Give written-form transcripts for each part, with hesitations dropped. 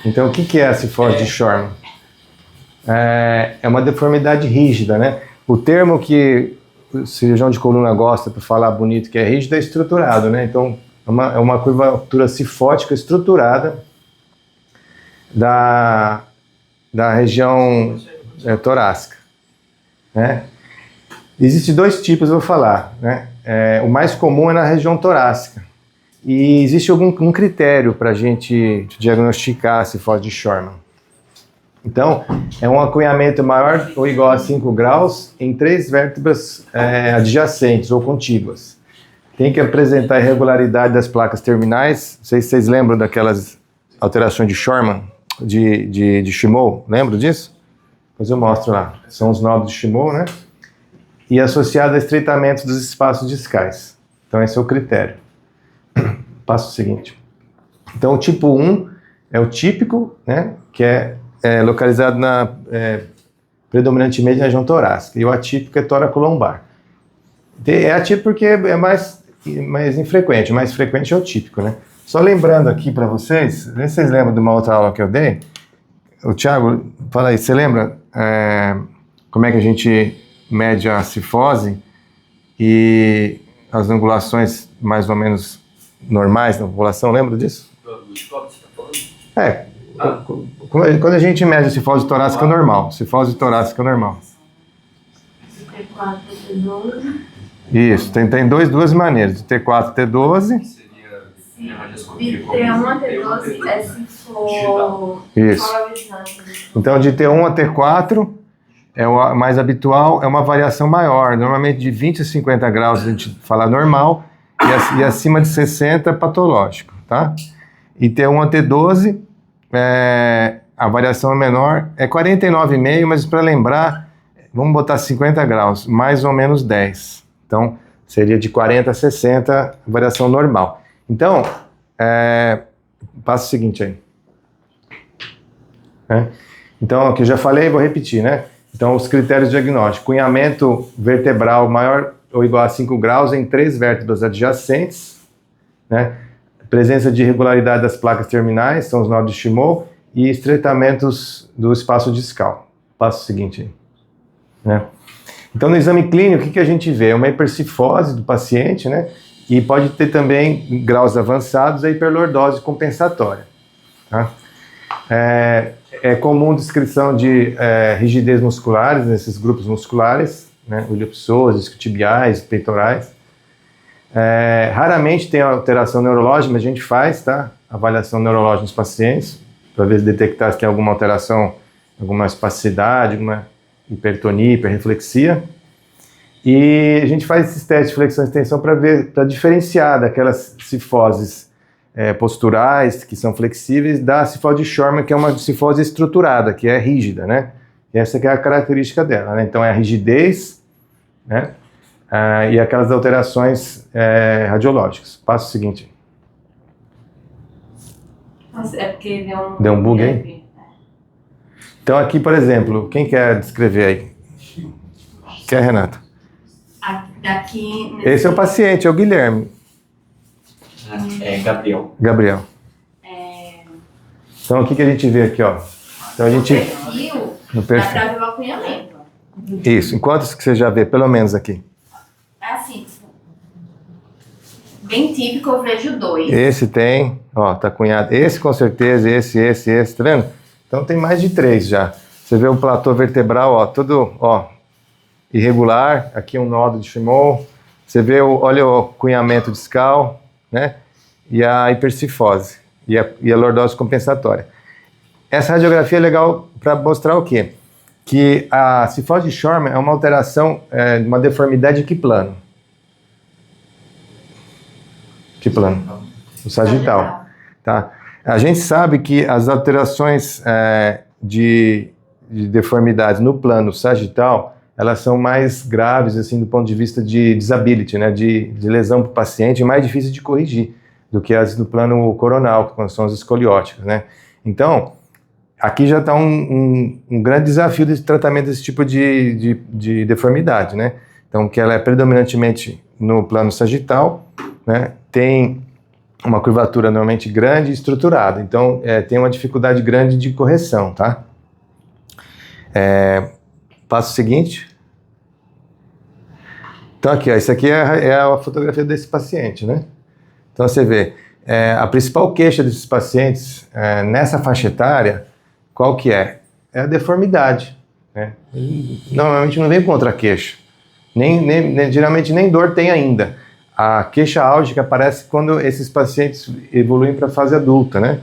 Então, o que é a cifose de Scheuermann? É uma deformidade rígida, né? O termo que o cirurgião de coluna gosta para falar bonito que é rígido é estruturado, né? Então, é uma curvatura cifótica estruturada da região torácica, né? Existem dois tipos, eu vou falar, né? O mais comum é na região torácica. E existe um critério para a gente diagnosticar a cifose de Scheuermann. Então, é um acunhamento maior ou igual a 5 graus em 3 vértebras adjacentes ou contíguas. Tem que apresentar irregularidade das placas terminais. Não sei se vocês lembram daquelas alterações de Scheuermann, de Schimow, lembram disso? Depois eu mostro lá. São os nódulos de Schimow, né? E associado a estreitamento dos espaços discais. Então, esse é o critério. Passo seguinte. Então, o tipo 1 é o típico, né? Que é localizado predominantemente na região torácica. E o atípico é tóraco-lombar. É atípico porque é mais infrequente. O mais frequente é o típico, né? Só lembrando aqui para vocês, vê se vocês lembram de uma outra aula que eu dei. O Thiago, fala aí, você lembra como é que a gente mede a cifose e as angulações mais ou menos normais da população? Lembra disso? Quando a gente mede a cifose torácica normal. Cifose torácica normal. T4, T12. Isso, tem duas maneiras, de T4 e T12. De T1 a T12 é se for Isso. Então, de T1 a T4 é o mais habitual, é uma variação maior, normalmente de 20 a 50 graus a gente fala normal, e acima de 60 patológico, tá? E T1 a T12, a variação menor é 49,5, mas para lembrar, vamos botar 50 graus, mais ou menos 10. Então, seria de 40 a 60, variação normal. Então, passo o seguinte aí. Então, aqui eu já falei, vou repetir, né? Então, os critérios diagnósticos: cunhamento vertebral maior ou igual a 5 graus em 3 vértebras adjacentes, né? Presença de irregularidade das placas terminais, são os nódulos de Schimow, e estreitamentos do espaço discal. Passo o seguinte aí. Né? Então, no exame clínico, o que a gente vê? É uma hipercifose do paciente, né? E pode ter também graus avançados, a hiperlordose compensatória. Tá? É comum descrição de rigidez musculares nesses grupos musculares, né? Iliopsoas, isquiotibiais, peitorais. Raramente tem alteração neurológica, mas a gente faz, tá? Avaliação neurológica nos pacientes, para ver se detectar se tem alguma alteração, alguma espasticidade, alguma hipertonia, hiperreflexia. E a gente faz esses testes de flexão e extensão para diferenciar daquelas cifoses posturais, que são flexíveis, da cifose de Scheuermann, que é uma cifose estruturada, que é rígida, né? E essa que é a característica dela, né? Então, é a rigidez, né? E aquelas alterações radiológicas. Passo o seguinte. Nossa, é porque Deu um bug aí? Então, aqui, por exemplo, quem quer descrever aí? Quer, Renata? Aqui, Esse é o paciente, é o Guilherme. Gabriel. Gabriel. Então, o que a gente vê aqui, ó? Então, a gente... No perfil, dá pra ver o acunhamento. Isso. Em quantos que você já vê, pelo menos aqui? É assim, bem típico, eu vejo 2. Esse tem, ó, tá cunhado. Esse com certeza, esse, tá vendo? Então tem mais de 3 já. Você vê o platô vertebral, ó, tudo, ó, irregular. Aqui um nódulo de Schimow. Você vê, olha o cunhamento discal, né? E a hipercifose. E a lordose compensatória. Essa radiografia é legal para mostrar o quê? Que a cifose de Scheuermann é uma alteração, uma deformidade equiplano. Equiplano. O sagital. Tá? A gente sabe que as alterações de deformidades no plano sagital, elas são mais graves, assim, do ponto de vista de disability, né? De lesão para o paciente, mais difíceis de corrigir do que as do plano coronal, que são as escolióticas, né? Então, aqui já está um grande desafio de tratamento desse tipo de deformidade, né? Então, que ela é predominantemente no plano sagital, né? Tem uma curvatura normalmente grande e estruturada. Então, tem uma dificuldade grande de correção, tá? Passo seguinte. Então, aqui, ó, isso aqui é a fotografia desse paciente, né? Então, você vê, a principal queixa desses pacientes nessa faixa etária, qual que é? É a deformidade, né? Normalmente não vem com outra queixa. Geralmente nem dor tem ainda. A queixa álgica aparece quando esses pacientes evoluem para a fase adulta, né?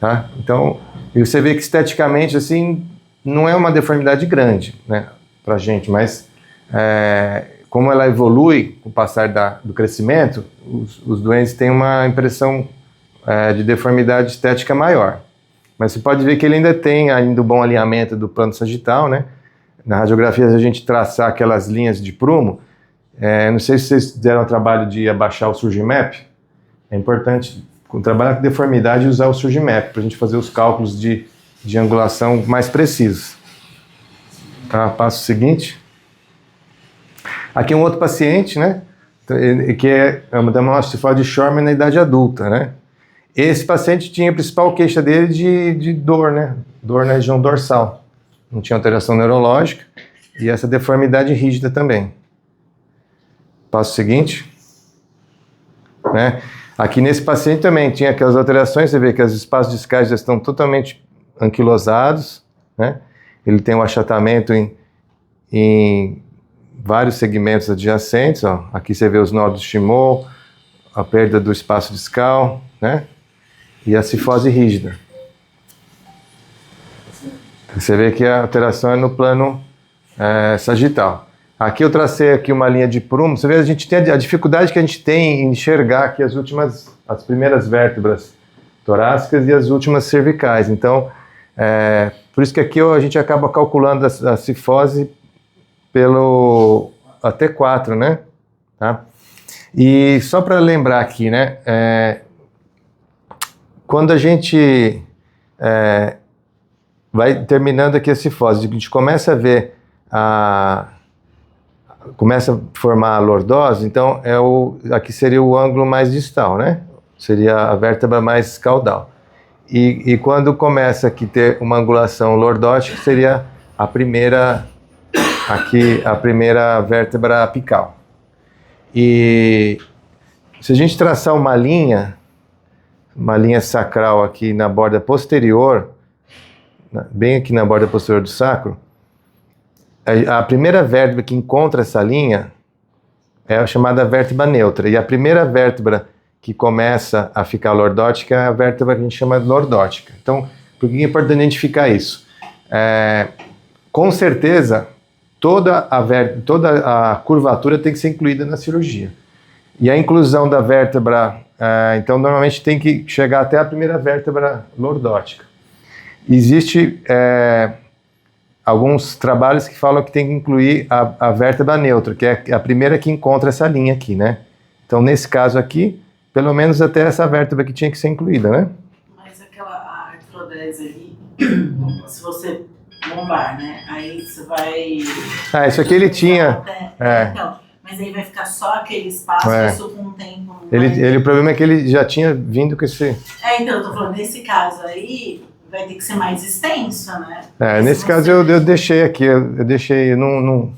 Tá? Então, você vê que esteticamente, assim, não é uma deformidade grande, né, pra gente, mas como ela evolui com o passar do crescimento, os doentes têm uma impressão de deformidade estética maior. Mas você pode ver que ele ainda tem um bom alinhamento do plano sagital, né? Na radiografia, a gente traçar aquelas linhas de prumo. Não sei se vocês fizeram o trabalho de abaixar o Surgimap. É importante, quando trabalhar com deformidade, usar o Surgimap para a gente fazer os cálculos de angulação mais precisos. Tá? Passo seguinte. Aqui um outro paciente, né? Que é uma osteoporose de Scheuermann na idade adulta, né? Esse paciente tinha a principal queixa dele de dor, né? Dor na região dorsal. Não tinha alteração neurológica e essa deformidade rígida também. Passo seguinte. Né? Aqui nesse paciente também tinha aquelas alterações, você vê que os espaços discais já estão totalmente anquilosados, né? Ele tem um achatamento em vários segmentos adjacentes, ó. Aqui você vê os nódulos Chimeau, a perda do espaço discal, né? E a cifose rígida. Você vê que a alteração é no plano sagital. Aqui eu tracei aqui uma linha de prumo. Você vê, a gente tem a dificuldade que a gente tem em enxergar aqui as primeiras vértebras torácicas e as últimas cervicais. Então, por isso que aqui a gente acaba calculando a cifose pelo T4, né? Tá? E só para lembrar aqui, né? Quando a gente vai terminando aqui a cifose, a gente começa a ver começa a formar a lordose, então aqui seria o ângulo mais distal, né? Seria a vértebra mais caudal. E quando começa aqui ter uma angulação lordótica, seria a primeira vértebra apical. E se a gente traçar uma linha sacral aqui na borda posterior, bem aqui na borda posterior do sacro, a primeira vértebra que encontra essa linha é a chamada vértebra neutra. E a primeira vértebra que começa a ficar lordótica é a vértebra que a gente chama de lordótica. Então, por que é importante identificar isso? Com certeza, toda a curvatura tem que ser incluída na cirurgia. E a inclusão da vértebra, então, normalmente tem que chegar até a primeira vértebra lordótica. Existe alguns trabalhos que falam que tem que incluir a vértebra neutra, que é a primeira que encontra essa linha aqui, né? Então, nesse caso aqui, pelo menos até essa vértebra que tinha que ser incluída, né? Mas a artrodese ali, se você lombar, né? Aí você vai... isso aqui ele tinha... Então, mas aí vai ficar só aquele espaço, isso com o tempo... O problema é que ele já tinha vindo com esse... então, eu tô falando, nesse caso aí... vai ter que ser mais extenso, né? Nesse caso eu deixei aqui, eu não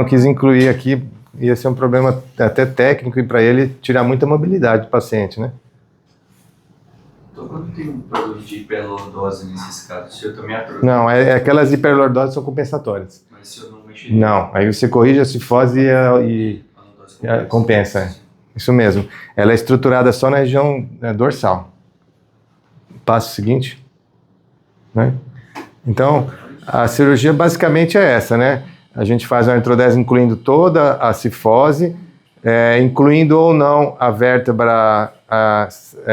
quis incluir aqui, ia ser um problema até técnico e para ele tirar muita mobilidade do paciente, né? Então quando tem um produto de hiperlordose nesses casos, se eu também Não, aquelas hiperlordoses são compensatórias. Mas se eu não mexer... Não, aí você corrige a cifose e compensa. Isso mesmo. Ela é estruturada só na região dorsal. Passo seguinte, né? Então, a cirurgia basicamente é essa, né? A gente faz uma artrodese incluindo toda a cifose, incluindo ou não a vértebra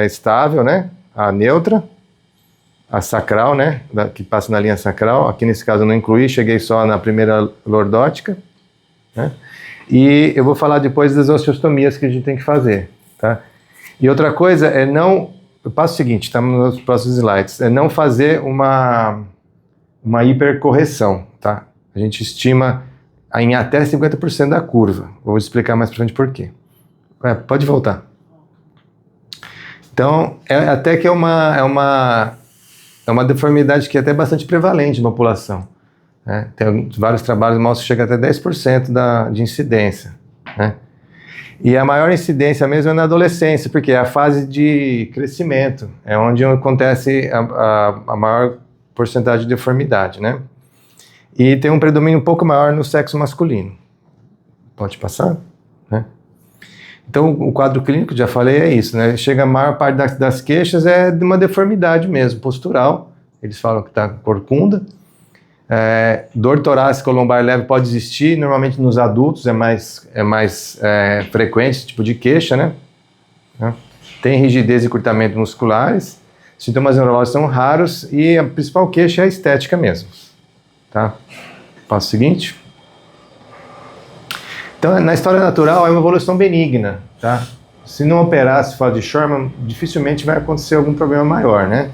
estável, né? A neutra, a sacral, né? Que passa na linha sacral. Aqui nesse caso eu não incluí, cheguei só na primeira lordótica, né? E eu vou falar depois das osteostomias que a gente tem que fazer, tá? E outra coisa é não... Eu passo o seguinte, estamos nos próximos slides, é não fazer uma hipercorreção, tá? A gente estima em até 50% da curva. Vou explicar mais pra frente por quê. Pode voltar. Então, até que é uma deformidade que é até bastante prevalente na população. Né? Tem vários trabalhos que mostram que chega até 10% de incidência. Né? E a maior incidência mesmo é na adolescência, porque é a fase de crescimento, é onde acontece a maior porcentagem de deformidade, né? E tem um predomínio um pouco maior no sexo masculino. Pode passar? Né? Então, o quadro clínico, já falei, é isso, né? Chega a maior parte das queixas é de uma deformidade mesmo, postural. Eles falam que está corcunda. Dor torácica ou lombar leve pode existir, normalmente nos adultos é mais frequente esse tipo de queixa, né? Tem rigidez e encurtamento musculares, sintomas neurológicos são raros e a principal queixa é a estética mesmo, tá? Passo seguinte. Então, na história natural é uma evolução benigna, tá? Se não operar, se for de Scheuermann, dificilmente vai acontecer algum problema maior, né?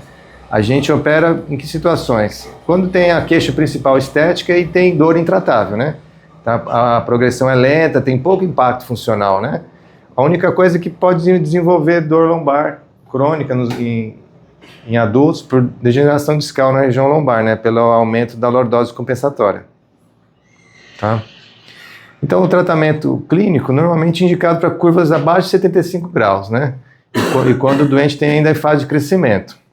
A gente opera em que situações? Quando tem a queixa principal estética e tem dor intratável, né? Tá? A progressão é lenta, tem pouco impacto funcional, né? A única coisa que pode desenvolver dor lombar crônica em adultos por degeneração discal na região lombar, né? Pelo aumento da lordose compensatória. Tá? Então, o tratamento clínico normalmente é indicado para curvas abaixo de 75 graus, né? E quando o doente tem ainda fase de crescimento.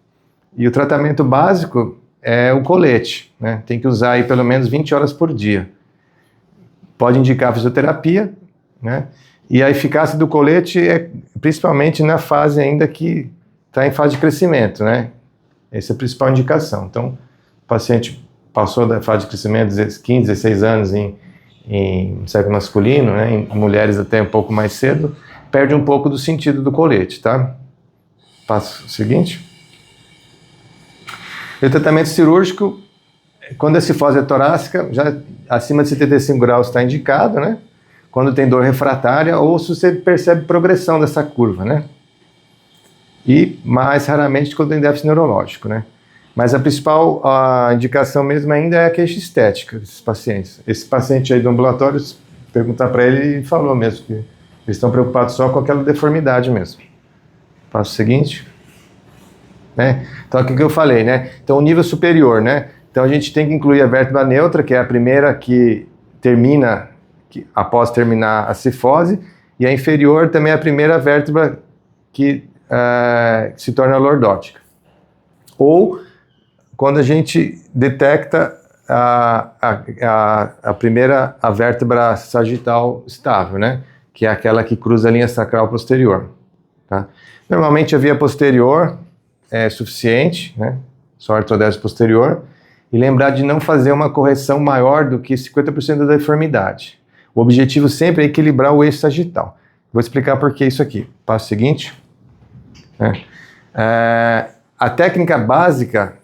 E o tratamento básico é o colete, né? Tem que usar aí pelo menos 20 horas por dia. Pode indicar fisioterapia, né? E a eficácia do colete é principalmente na fase ainda que está em fase de crescimento, né? Essa é a principal indicação. Então, o paciente passou da fase de crescimento, 15, 16 anos em sexo masculino, né? Em mulheres até um pouco mais cedo, perde um pouco do sentido do colete, tá? Passo seguinte. E o tratamento cirúrgico, quando a cifose é torácica, já acima de 75 graus está indicado, né? Quando tem dor refratária ou se você percebe progressão dessa curva, né? E mais raramente quando tem déficit neurológico, né? Mas a principal indicação mesmo ainda é a queixa estética desses pacientes. Esse paciente aí do ambulatório, perguntar para ele falou mesmo que eles estão preocupados só com aquela deformidade mesmo. Passo seguinte. Né? Então, aqui que eu falei, né? Então, o nível superior, né? Então, a gente tem que incluir a vértebra neutra, que é a primeira que termina, após terminar a cifose, e a inferior também é a primeira vértebra que se torna lordótica. Ou, quando a gente detecta a primeira vértebra sagital estável, né? Que é aquela que cruza a linha sacral posterior. Tá? Normalmente, a via posterior é suficiente, né? Só a artrodese posterior, e lembrar de não fazer uma correção maior do que 50% da deformidade. O objetivo sempre é equilibrar o eixo sagital. Vou explicar por que isso aqui. Passo seguinte. A técnica básica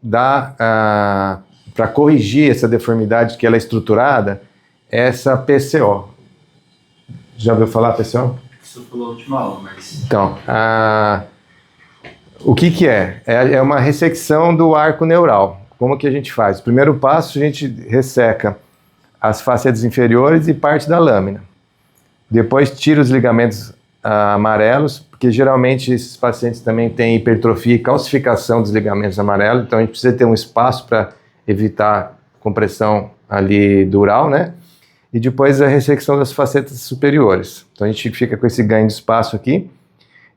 para corrigir essa deformidade que ela é estruturada é essa PCO. Já ouviu falar PCO? Isso foi a última aula, mas... Então, o que é? É uma ressecção do arco neural. Como que a gente faz? O primeiro passo, a gente resseca as facetas inferiores e parte da lâmina. Depois tira os ligamentos amarelos, porque geralmente esses pacientes também têm hipertrofia e calcificação dos ligamentos amarelos, então a gente precisa ter um espaço para evitar compressão ali dural, né? E depois a ressecção das facetas superiores. Então a gente fica com esse ganho de espaço aqui,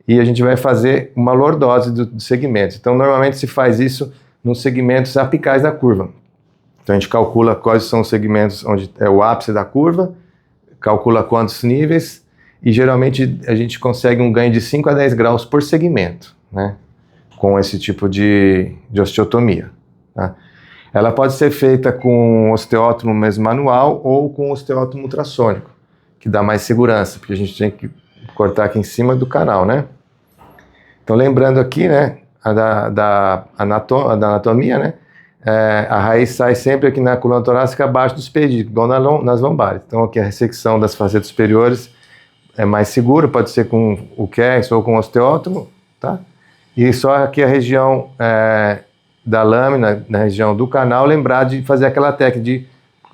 e a gente vai fazer uma lordose do segmento. Então, normalmente se faz isso nos segmentos apicais da curva. Então, a gente calcula quais são os segmentos onde é o ápice da curva, calcula quantos níveis, e geralmente a gente consegue um ganho de 5 a 10 graus por segmento, né? Com esse tipo de osteotomia. Tá? Ela pode ser feita com osteótomo mesmo manual ou com osteótomo ultrassônico, que dá mais segurança, porque a gente tem que cortar aqui em cima do canal, né? Então, lembrando aqui, né, da anatomia, né, a raiz sai sempre aqui na coluna torácica abaixo dos pedículos, igual nas lombares. Então, aqui a ressecção das facetas superiores é mais segura, pode ser com o Kess ou com o osteótomo, tá? E só aqui a região da lâmina, na região do canal, lembrar de fazer aquela técnica de,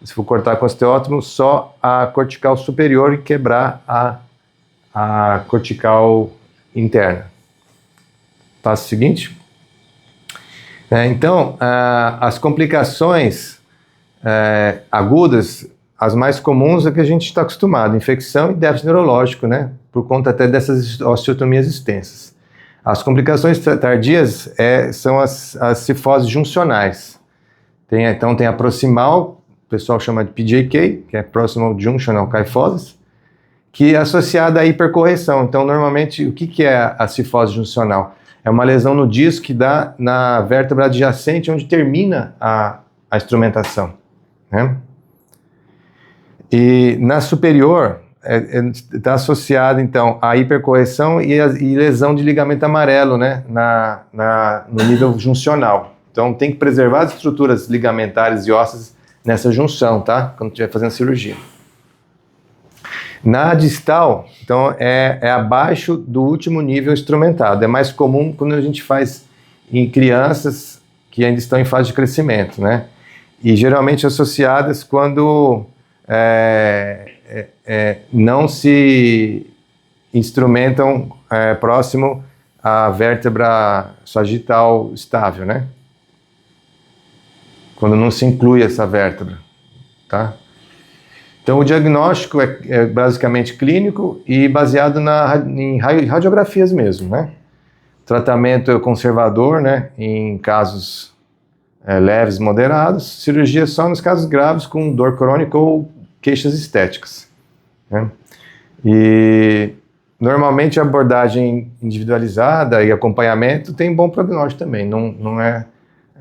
se for cortar com osteótomo, só a cortical superior e quebrar a cortical interna. passo seguinte. Então, as complicações agudas, as mais comuns é que a gente está acostumado, infecção e déficit neurológico, né? Por conta até dessas osteotomias extensas. As complicações tardias são as cifoses juncionais. Então tem a proximal, o pessoal chama de PJK, que é Proximal Junctional Kyphosis, que é associada à hipercorreção. Então, normalmente, o que é a cifose juncional? É uma lesão no disco que dá na vértebra adjacente, onde termina a instrumentação, né? E na superior, está associada, então, à hipercorreção e lesão de ligamento amarelo, né? No nível juncional. Então, tem que preservar as estruturas ligamentares e ósseas nessa junção, tá? Quando estiver fazendo cirurgia. Na distal, então, é abaixo do último nível instrumentado. É mais comum quando a gente faz em crianças que ainda estão em fase de crescimento, né? E geralmente associadas quando não se instrumentam próximo à vértebra sagital estável, né? Quando não se inclui essa vértebra, tá? Então, o diagnóstico é basicamente clínico e baseado em radiografias mesmo, né? Tratamento conservador, né? Em casos leves, moderados. Cirurgia só nos casos graves com dor crônica ou queixas estéticas, né? E normalmente a abordagem individualizada e acompanhamento tem bom prognóstico também. Não é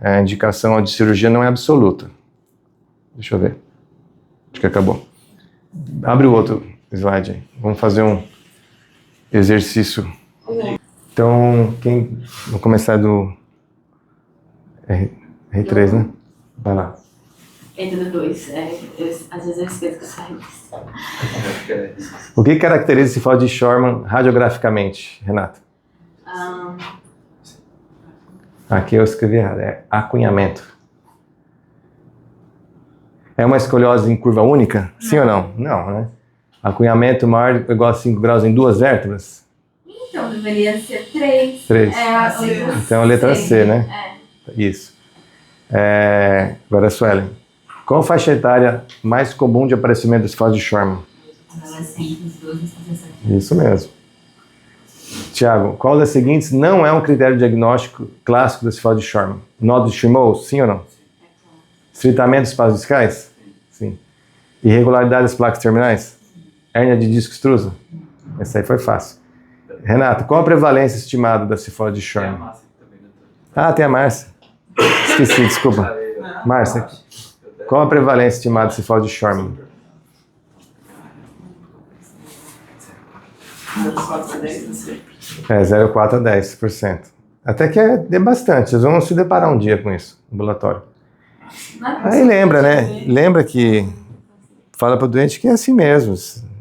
a indicação de cirurgia não é absoluta. Deixa eu ver. Acho que acabou. Abre o outro slide aí. Vamos fazer um exercício. Então, vou começar do R3, né? Vai lá. Entre 2. Às vezes eu esqueço que eu saio disso. O que caracteriza esse cifose de Scheuermann radiograficamente, Renata? Aqui eu escrevi errado. É acunhamento. É uma escoliose em curva única? Sim ou não? Não, né? Acunhamento maior igual a 5 graus em duas vértebras? Então, deveria ser 3. 3. Então, a letra C, né? Isso. Agora, Suelen. Qual a faixa etária mais comum de aparecimento da cifose de Scheuermann? Adolescentes, 12 a 17. Isso mesmo. Tiago, qual das seguintes não é um critério diagnóstico clássico da cifose de Scheuermann? Nódulo de Schimoll, sim ou não? Estreitamento dos espaços discais? Sim. Irregularidade das placas terminais? Hérnia de disco extrusa? Essa aí foi fácil. Renato, qual a prevalência estimada da cifose de Scheuermann? Tem a Márcia. Esqueci, desculpa. Márcia, qual a prevalência estimada da cifose de Scheuermann? 0,4 a 10%. Até que é bastante. Vocês vão se deparar um dia com isso, no ambulatório. Aí lembra, né? Lembra que fala para o doente que é assim mesmo.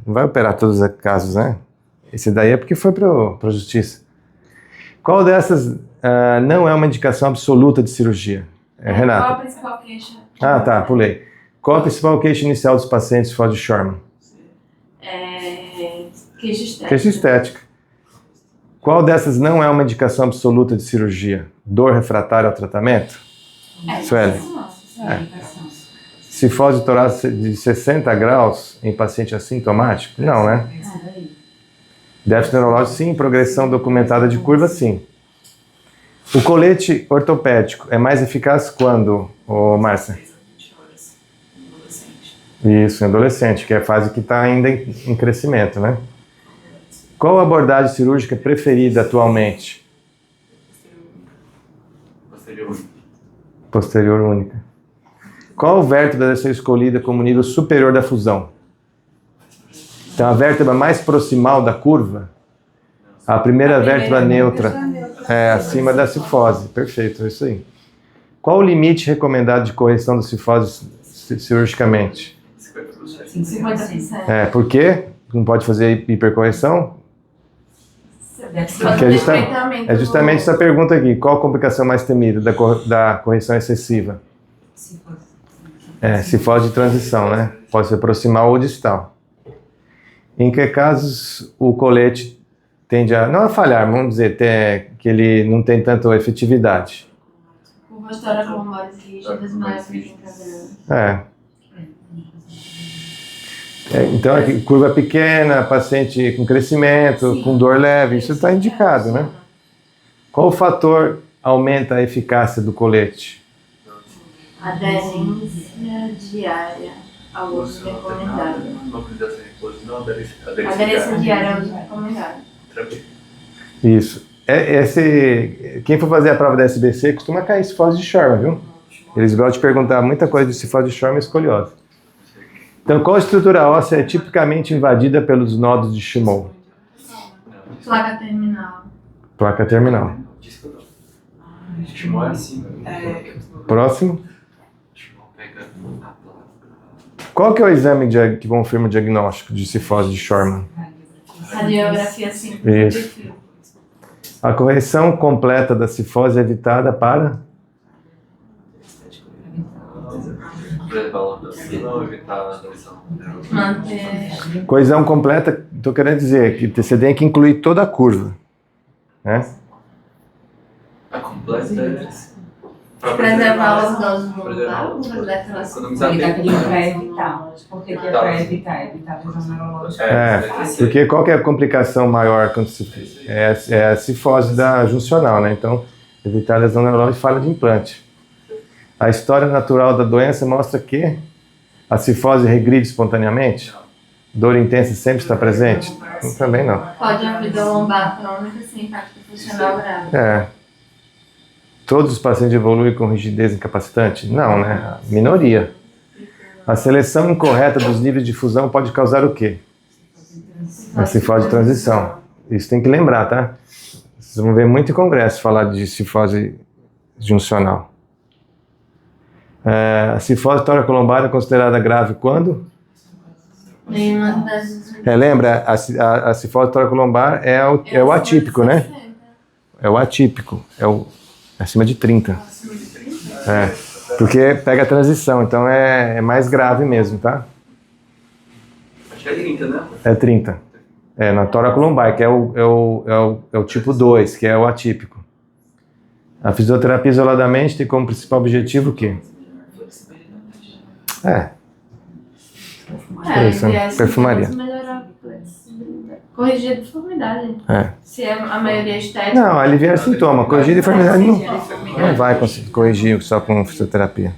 Não vai operar todos os casos, né? Esse daí é porque foi para a justiça. Qual dessas não é uma indicação absoluta de cirurgia? Renata? Qual a principal queixa? Pulei. Qual a principal queixa inicial dos pacientes de cifose de Scheuermann? Queixa estética. Queixa estética. Qual dessas não é uma indicação absoluta de cirurgia? Dor refratária ao tratamento? Sueli. Cifose torácica de 60 graus em paciente assintomático? Não, né? Déficit neurológico, sim. Progressão documentada de curva, sim. O colete ortopédico é mais eficaz quando, Márcia? Isso, em adolescente, que é a fase que está ainda em crescimento, né? Qual a abordagem cirúrgica preferida atualmente? Posterior única. Qual vértebra deve ser escolhida como nível superior da fusão? Então, a vértebra mais proximal da curva, a primeira vértebra neutra, acima da cifose. Perfeito, é isso aí. Qual o limite recomendado de correção da cifose cirurgicamente? 50%. Por quê? Não pode fazer hipercorreção? Porque é justamente essa pergunta aqui. Qual a complicação mais temida da correção excessiva? Cifose de transição, né? Pode ser proximal ou distal. Em que casos o colete tende a, não a falhar, vamos dizer, que ele não tem tanta efetividade. Curvas toracolombares rígidas, mais brincadeira. Então, curva pequena, paciente com crescimento, com dor leve, isso está indicado, né? Qual o fator aumenta a eficácia do colete? Aderência diária ao uso recomendado. Aderência Aderência diária ao uso recomendado. Isso. Quem for fazer a prova da SBC costuma cair cifose de Scheuermann, viu? Eles vão te perguntar muita coisa de cifose de Scheuermann e escoliose. Então, qual estrutura óssea é tipicamente invadida pelos nodos de Shimoe? Placa terminal. Placa terminal. Shimoe é assim. Próximo. Qual que é o exame que confirma o diagnóstico de cifose de Scheuermann? Radiografia simples. Isso. A correção completa da cifose é evitada para? Manter. Coesão completa, estou querendo dizer que você tem que incluir toda a curva, né? A completa é... Preservar os doses voluntários. Ele está pedindo para evitar. Por que é para evitar? Evitar a lesão neurológica. Porque qual que é a complicação maior quando é a cifose juncional, né? Então, evitar a lesão neurológica e falha de implante. A história natural da doença mostra que a cifose regride espontaneamente? Dor intensa sempre está presente? Também não. Pode haver dor lombar crônica sem impacto funcional grave. Todos os pacientes evoluem com rigidez incapacitante? Não, né? A minoria. A seleção incorreta dos níveis de fusão pode causar o quê? A cifose de transição. Isso tem que lembrar, tá? Vocês vão ver muito em congresso falar de cifose juncional. A cifose toracolombar é considerada grave quando? Nenhuma das... Lembra, a cifose toracolombar é o atípico, né? É o atípico, acima de 30. Porque pega a transição, então é mais grave mesmo, tá? Acho que é 30, né? É 30. Na toracolombar, que é o tipo 2, que é o atípico. A fisioterapia isoladamente tem como principal objetivo o quê? Isso, perfumaria. Corrigir a deformidade. Se a maioria é estética. Não, aliviar sintoma. Corrigir a deformidade não vai conseguir corrigir só com fisioterapia.